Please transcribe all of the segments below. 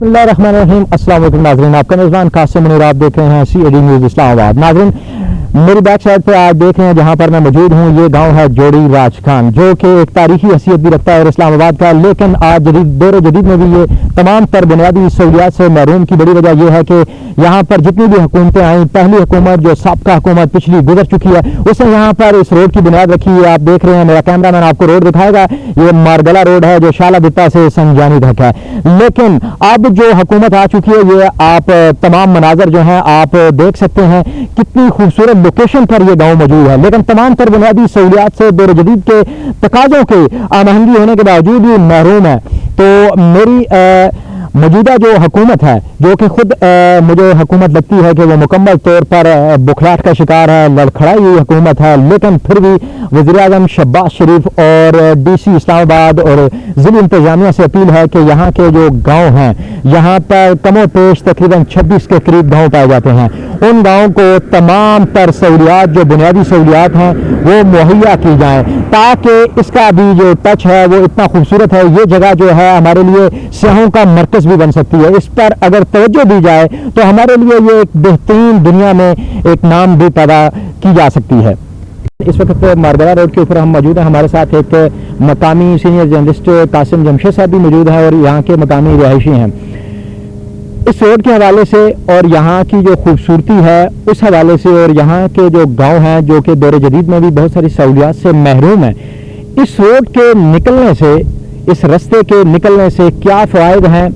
बिस्मिल्लाहिर्रहमानिर्रहीम। अस्सलाम वालेकुम नाज़रीन, आपका मेज़बान कासिम मुनीर, आप देख रहे हैं CAD न्यूज़ इस्लामाबाद। नाज़रीन, मेरी बैक साइड पे आप देख रहे हैं जहाँ पर मैं मौजूद हूँ, ये गांव है जोड़ी राजखान, जो कि एक तारीखी हैसियत भी रखता है इस्लामाबाद का। लेकिन आज दौर जदीद में भी ये तमाम तर बुनियादी सहूलियात से महरूम की बड़ी वजह यह है कि यहाँ पर जितनी भी हुकूमतें आई, पहली हुकूमत जो साबका हुकूमत पिछली गुजर चुकी है, उसने यहाँ पर इस रोड की बुनियाद रखी है। आप देख रहे हैं, मेरा कैमरा मैन आपको रोड दिखाएगा, ये मारगला रोड है जो शाला दित्ता से संजानी तक है। लेकिन अब जो हुकूमत आ चुकी है, ये आप तमाम मनाजर जो हैं आप देख सकते हैं, कितनी खूबसूरत लोकेशन पर ये गांव मौजूद है। लेकिन तमाम तर बुनियादी सहूलियात से दौर जदीद के तकाजों के महंगी होने के बावजूद भी महरूम है। तो मेरी मौजूदा जो हुकूमत है, जो कि खुद मुझे हुकूमत लगती है कि वो मुकम्मल तौर पर बुखलाहट का शिकार है, लड़खड़ाई हुई हुकूमत है, लेकिन फिर भी वज़ीर-ए-आज़म शहबाज शरीफ और DC इस्लामाबाद और ज़िला इंतजामिया से अपील है कि यहाँ के जो गांव हैं, यहाँ पर कमो पेश तकरीबन 26 के करीब गांव पाए जाते हैं। उन गाँव को तमाम तर सहूलियात, जो बुनियादी सहूलियात हैं, वो मुहैया की जाएँ, ताकि इसका भी जो टच है वो इतना खूबसूरत है। ये जगह जो है हमारे लिए सियाहों का मरकज़ भी बन सकती है। इस पर अगर तवज्जो दी जाए तो हमारे लिए ये एक बेहतरीन दुनिया में एक नाम भी पैदा की जा सकती है। इस वक्त मारगला रोड के ऊपर हम मौजूद हैं। हमारे साथ एक मकामी सीनियर जर्नलिस्ट कासिम जमशेद साहब भी मौजूद हैं और यहाँ के मकामी रिहायशी हैं। इस रोड के हवाले से और यहाँ की जो खूबसूरती है उस हवाले से, और यहाँ के जो गाँव हैं जो कि दौर जदीद में भी बहुत सारी सहूलियात से महरूम हैं, इस रोड के निकलने से, इस रास्ते के निकलने से क्या फ़वाइद हैं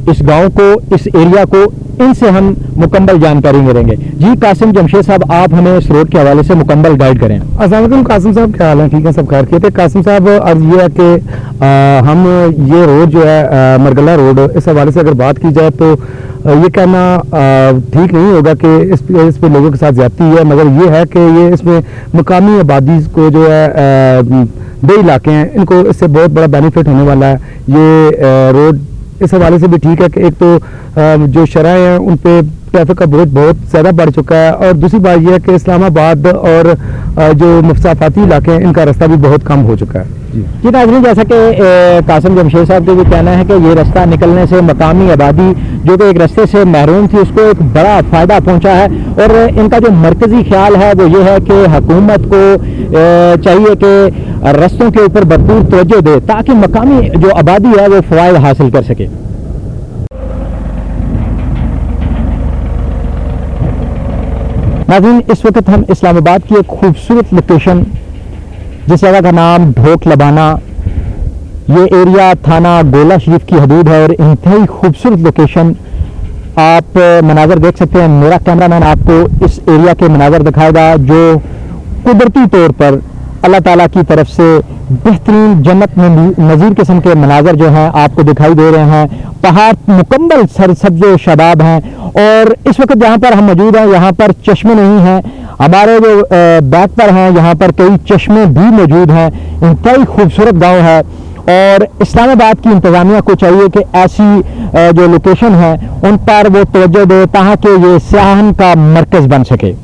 इस गांव को, इस एरिया को, इनसे हम मुकम्मल जानकारी मिलेंगे। जी कासिम जमशेद साहब, आप हमें इस रोड के हवाले से मुकम्मल गाइड करें। अस्सलाम वालेकुम कासिम साहब, क्या हाल है? ठीक है, सब खैर किए थे। कासिम साहब, अर्ज ये है कि हम ये रोड जो है मरगला रोड, इस हवाले से अगर बात की जाए तो ये कहना ठीक नहीं होगा कि इस पे लोगों के साथ ज्यादती है, मगर ये है कि ये इसमें मुकामी आबादी को जो है दो इलाके हैं, इनको इससे बहुत बड़ा बेनिफिट होने वाला है। ये रोड इस हवाले से भी ठीक है कि एक तो जो शरह हैं उन पे ट्रैफिक का बोझ बहुत ज़्यादा बढ़ चुका है, और दूसरी बात यह है कि इस्लामाबाद और जो मुसाफाती इलाके हैं, इनका रास्ता भी बहुत कम हो चुका है। जी नाज़रीन, जैसा कि कासिम जमशेद साहब का भी कहना है कि ये रास्ता निकलने से मकामी आबादी जो कि एक रास्ते से महरूम थी, उसको एक बड़ा फ़ायदा पहुंचा है। और इनका जो मरकज़ी ख्याल है वो ये है कि हुकूमत को चाहिए कि रास्तों के ऊपर भरपूर तवज्जो दे, ताकि मकामी जो आबादी है वो फ़वाइद हासिल कर सके। नाज़रीन, इस वक्त हम इस्लामाबाद की एक खूबसूरत लोकेशन, जिस जगह का नाम ढोक लबाना, ये एरिया थाना गोला शरीफ की हदूद है और इंतहाई खूबसूरत लोकेशन। आप मनाजर देख सकते हैं, मेरा कैमरामैन आपको इस एरिया के मनाजर दिखाएगा जो कुदरती तौर पर अल्लाह ताला की तरफ से बेहतरीन जन्नत में नज़ीर किस्म के मनाजर जो हैं आपको दिखाई दे रहे हैं। पहाड़ मुकम्मल सरसब्ज़ शादाब हैं, और इस वक्त जहाँ पर हम मौजूद हैं यहाँ पर चश्मे नहीं हैं। हमारे जो बैक पर हैं यहाँ पर कई चश्मे भी मौजूद हैं। इंतहाई खूबसूरत गाँव है, और इस्लामाबाद की इंतज़ामिया को चाहिए कि ऐसी जो लोकेशन है उन पर वो तवज्जो दे, ताकि ये सियाहन का मरकज़ बन सके।